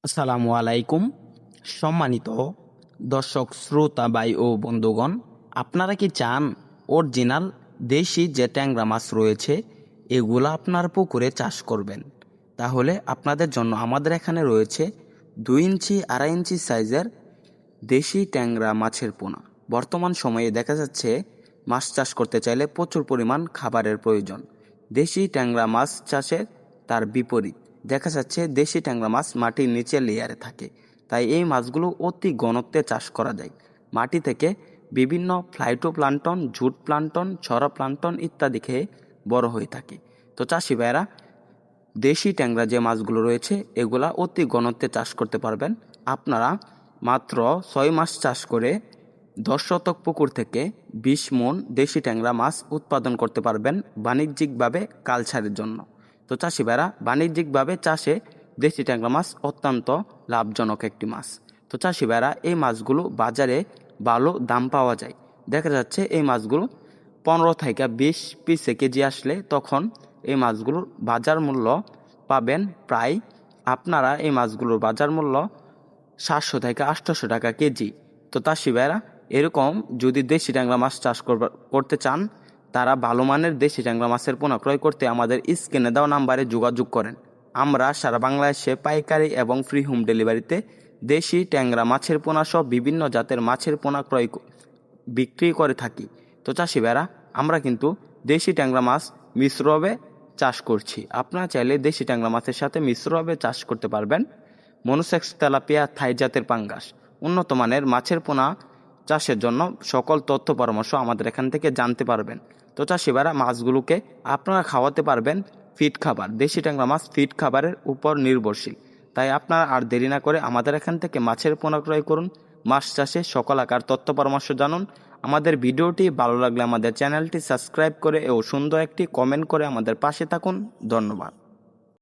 আসসালামু আলাইকুম। সম্মানিত দর্শক শ্রোতা ভাই ও বন্ধুগণ, আপনারা কি চান অরিজিনাল দেশি যে ট্যাংরা মাছ রয়েছে এগুলো আপনার পুকুরে চাষ করবেন? তাহলে আপনাদের জন্য আমাদের এখানে রয়েছে 2 ইঞ্চি 2.5 ইঞ্চি সাইজের দেশি ট্যাংরা মাছের পোনা। বর্তমান সময়ে দেখা যাচ্ছে মাছ চাষ করতে চাইলে প্রচুর পরিমাণ খাবারের প্রয়োজন। দেশি ট্যাংরা মাছ চাষে তার বিপরীত, দেখা যাচ্ছে দেশি ট্যাংরা মাছ মাটির নিচে লেয়ারে থাকে, তাই এই মাছগুলো অতি ঘনত্বে চাষ করা যায়। মাটি থেকে বিভিন্ন ফ্লাইটোপ্লান্টন, জুট প্লান্টন, ছড়া প্লান্টন ইত্যাদি খেয়ে বড় হয়ে থাকে। তো চাষি ভাইয়েরা, দেশি ট্যাংরা যে মাছগুলো রয়েছে এগুলা অতি ঘনত্বে চাষ করতে পারবেন। আপনারা মাত্র 6 মাস চাষ করে 10 শতক পুকুর থেকে 20 মণ দেশি ট্যাংরা মাছ উৎপাদন করতে পারবেন বাণিজ্যিকভাবে কালচারের জন্য। তো চাষি ভাইরা, বাণিজ্যিকভাবে চাষে দেশি ট্যাংরা মাছ অত্যন্ত লাভজনক একটি মাছ। তো চাষি ভাইরা, এই মাছগুলো বাজারে ভালো দাম পাওয়া যায়। দেখা যাচ্ছে এই মাছগুলো 15 থেকে 20 পিসে কেজি আসলে তখন এই মাছগুলোর বাজার মূল্য পাবেন প্রায়, আপনারা এই মাছগুলোর বাজার মূল্য 700 থেকে 800 টাকা কেজি। তো চাষি ভাইরা, এরকম যদি দেশি ট্যাংরা মাছ চাষ করতে চান, তারা ভালো মানের দেশি ট্যাংরা মাছের পোনা ক্রয় করতে আমাদের স্ক্রিনে দেওয়া নাম্বারে যোগাযোগ করেন। আমরা সারা বাংলাদেশে পাইকারি এবং ফ্রি হোম ডেলিভারিতে দেশি ট্যাংরা মাছের পোনা সহ বিভিন্ন জাতের মাছের পোনা বিক্রি করে থাকি। তো চাষি ভাইরা, আমরা কিন্তু দেশি ট্যাংরা মাছ মিশ্রভাবে চাষ করছি। আপনারা চাইলে দেশি ট্যাংরা মাছের সাথে মিশ্রভাবে চাষ করতে পারবেন মনোসেক্স তেলাপিয়া থাই জাতের পাঙ্গাস। উন্নত মানের মাছের পোনা চাষের জন্য সকল তথ্য পরামর্শ আমাদের এখান থেকে জানতে পারবেন। তো চাষি ভাইরা, মাছগুলোকে আপনারা খাওয়াতে পারবেন ফিড খাবার। দেশি ট্যাংরা মাছ ফিড খাবারের উপর নির্ভরশীল, তাই আপনারা আর দেরি না করে আমাদের এখান থেকে মাছের পোনা ক্রয় করুন। মাছ চাষে সকল আকার তথ্য পরামর্শ জানুন। আমাদের ভিডিওটি ভালো লাগলে আমাদের চ্যানেলটি সাবস্ক্রাইব করে ও সুন্দর একটি কমেন্ট করে আমাদের পাশে থাকুন। ধন্যবাদ।